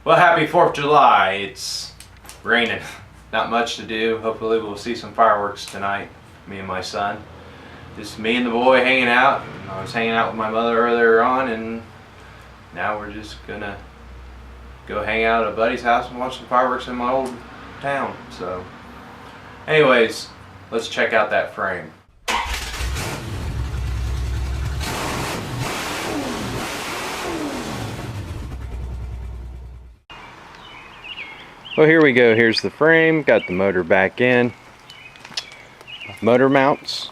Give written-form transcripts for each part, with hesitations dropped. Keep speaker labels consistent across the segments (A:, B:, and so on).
A: Well, happy 4th of July. It's raining. Not much to do. Hopefully we'll see some fireworks tonight, me and my son. Just me and the boy hanging out. I was hanging out with my mother earlier on, and now we're just gonna go hang out at a buddy's house and watch some fireworks in my old town. So anyways, let's check out that frame. Well, here we go. Here's the frame. Got the motor back in. Motor mounts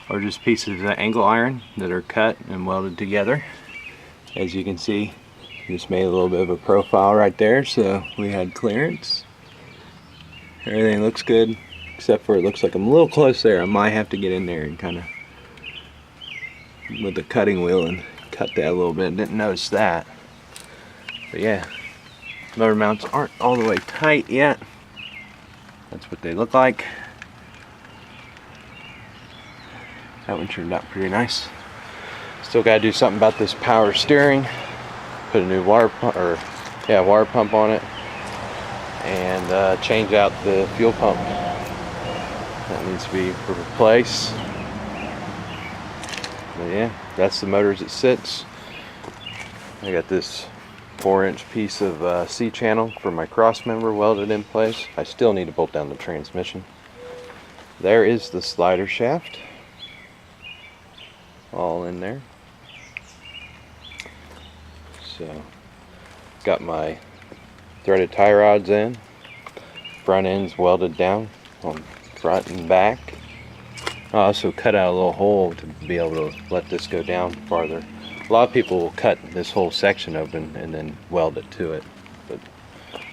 A: are just pieces of angle iron that are cut and welded together. As you can see, just made a little bit of a profile right there, so we had clearance. Everything looks good, except for it looks like I'm a little close there. I might have to get in there and kind of with the cutting wheel and cut that a little bit. Didn't notice that. But yeah. Motor mounts aren't all the way tight yet. That's what they look like. That one turned out pretty nice. Still got to do something about this power steering. Put a new water pump on it, and change out the fuel pump. That needs to be replaced. But yeah, that's the motor as it sits. I got this 4-inch piece of C-channel for my cross member welded in place. I still need to bolt down the transmission. There is the slider shaft, all in there. So, got my threaded tie rods in. Front end's welded down on front and back. I also cut out a little hole to be able to let this go down farther. A lot of people will cut this whole section open and then weld it to it, but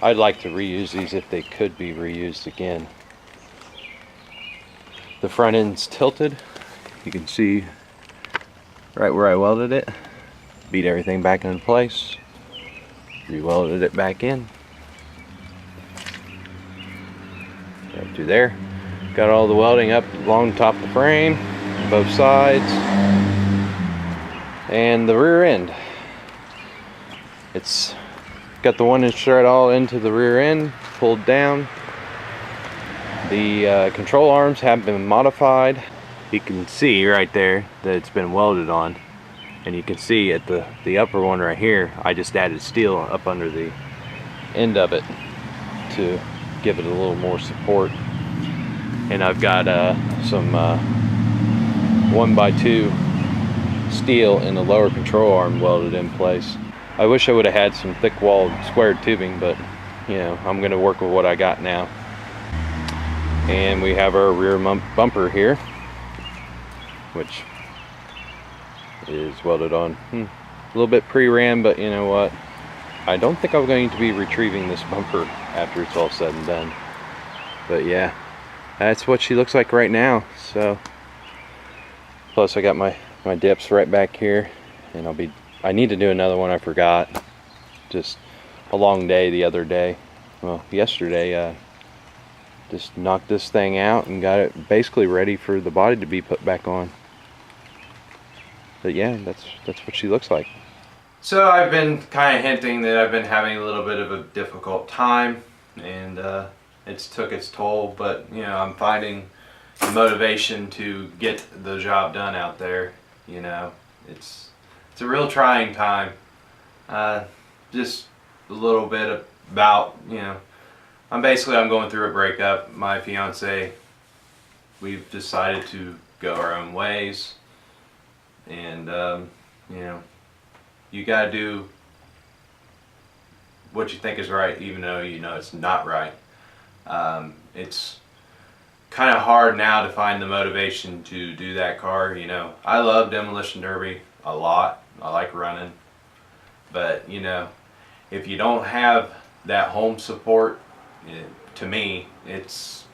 A: I'd like to reuse these if they could be reused again. The front end's tilted. You can see right where I welded it. Beat everything back into place. Re-welded it back in. Right through there. Got all the welding up along the top of the frame, both sides. And the rear end, it's got the 1-inch thread all into the rear end, pulled down. The control arms have been modified. You can see right there that it's been welded on, and you can see at the upper one right here, I just added steel up under the end of it to give it a little more support. And I've got some 1x2 steel in the lower control arm welded in place. I wish I would have had some thick walled squared tubing, but you know, I'm going to work with what I got now. And we have our rear bumper here, which is welded on. A little bit pre-ran, but you know what, I don't think I'm going to be retrieving this bumper after it's all said and done. But yeah, that's what she looks like right now. So plus I got my dips right back here, and I need to do another one. I forgot. Just a long day the other day. Well, yesterday, just knocked this thing out and got it basically ready for the body to be put back on. But yeah, that's what she looks like. So I've been kind of hinting that I've been having a little bit of a difficult time, and it's took its toll. But you know, I'm finding the motivation to get the job done out there. You know, it's a real trying time. Just a little bit about, you know, I'm going through a breakup. My fiance, we've decided to go our own ways, and you know, you gotta do what you think is right, even though you know it's not right. It's kind of hard now to find the motivation to do that car. You know, I love Demolition Derby a lot. I like running, but you know, if you don't have that home support, to me, it's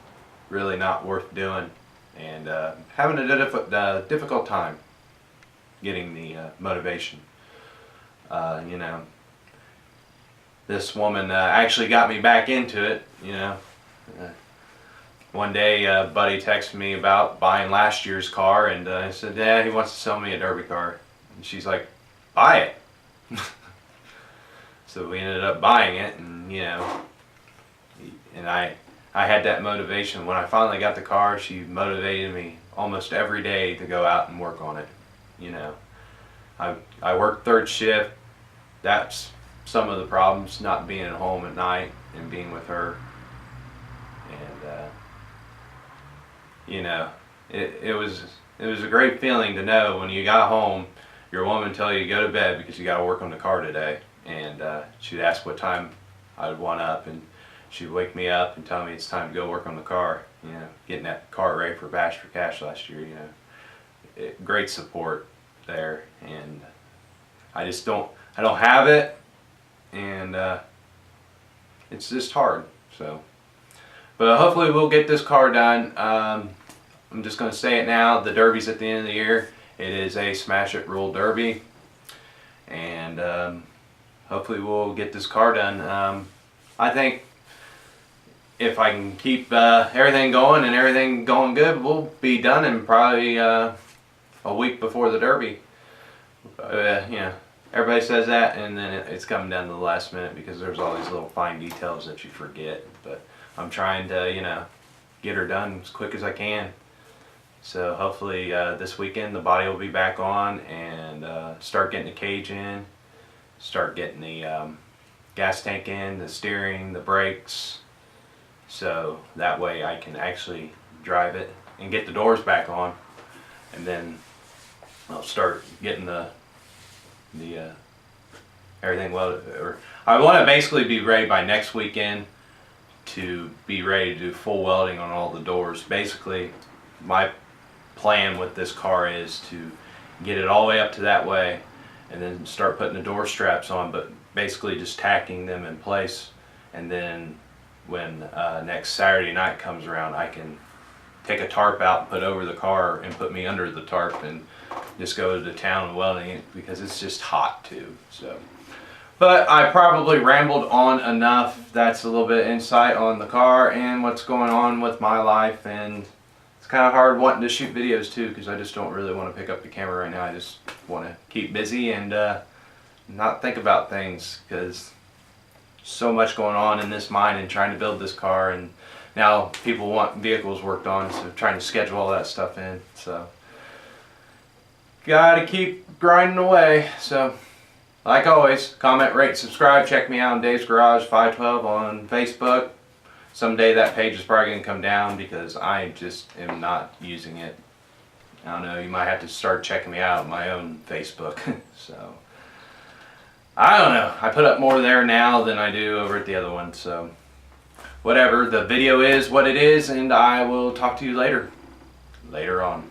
A: really not worth doing, and having a difficult time getting the motivation. You know, this woman actually got me back into it. You know. One day, a buddy texted me about buying last year's car, and I said, "Dad, he wants to sell me a derby car." And she's like, "Buy it." So we ended up buying it, and and I had that motivation. When I finally got the car, she motivated me almost every day to go out and work on it. I worked third shift. That's some of the problems, not being at home at night and being with her. And it was a great feeling to know when you got home, your woman tell you to go to bed because you got to work on the car today. And she'd ask what time I would want up, and she'd wake me up and tell me it's time to go work on the car. Getting that car ready for Bash for Cash last year. Great support there, and I don't have it, and it's just hard. So, but hopefully we'll get this car done. I'm just going to say it now. The Derby's at the end of the year. It is a Smash It Rule Derby, and hopefully we'll get this car done. I think if I can keep everything going and everything going good, we'll be done in probably a week before the Derby. Everybody says that, and then it's coming down to the last minute because there's all these little fine details that you forget. But I'm trying to, get her done as quick as I can. So hopefully this weekend the body will be back on, and start getting the cage in, start getting the gas tank in, the steering, the brakes, so that way I can actually drive it and get the doors back on, and then I'll start getting the everything welded. Or I want to basically be ready by next weekend to be ready to do full welding on all the doors. Basically, my plan with this car is to get it all the way up to that way, and then start putting the door straps on, but basically just tacking them in place. And then when next Saturday night comes around, I can take a tarp out and put over the car and put me under the tarp and just go to the town and welding it, because it's just hot too. So, but I probably rambled on enough. That's a little bit of insight on the car and what's going on with my life. And it's kind of hard wanting to shoot videos too, because I just don't really want to pick up the camera right now. I just want to keep busy and not think about things, because so much going on in this mind and trying to build this car, and now people want vehicles worked on, so trying to schedule all that stuff in. So gotta keep grinding away. So like always, comment, rate, subscribe. Check me out on Dave's Garage 512 on Facebook. Someday that page is probably going to come down because I just am not using it. I don't know, you might have to start checking me out on my own Facebook. So I don't know, I put up more there now than I do over at the other one. So whatever, the video is what it is, and I will talk to you later on.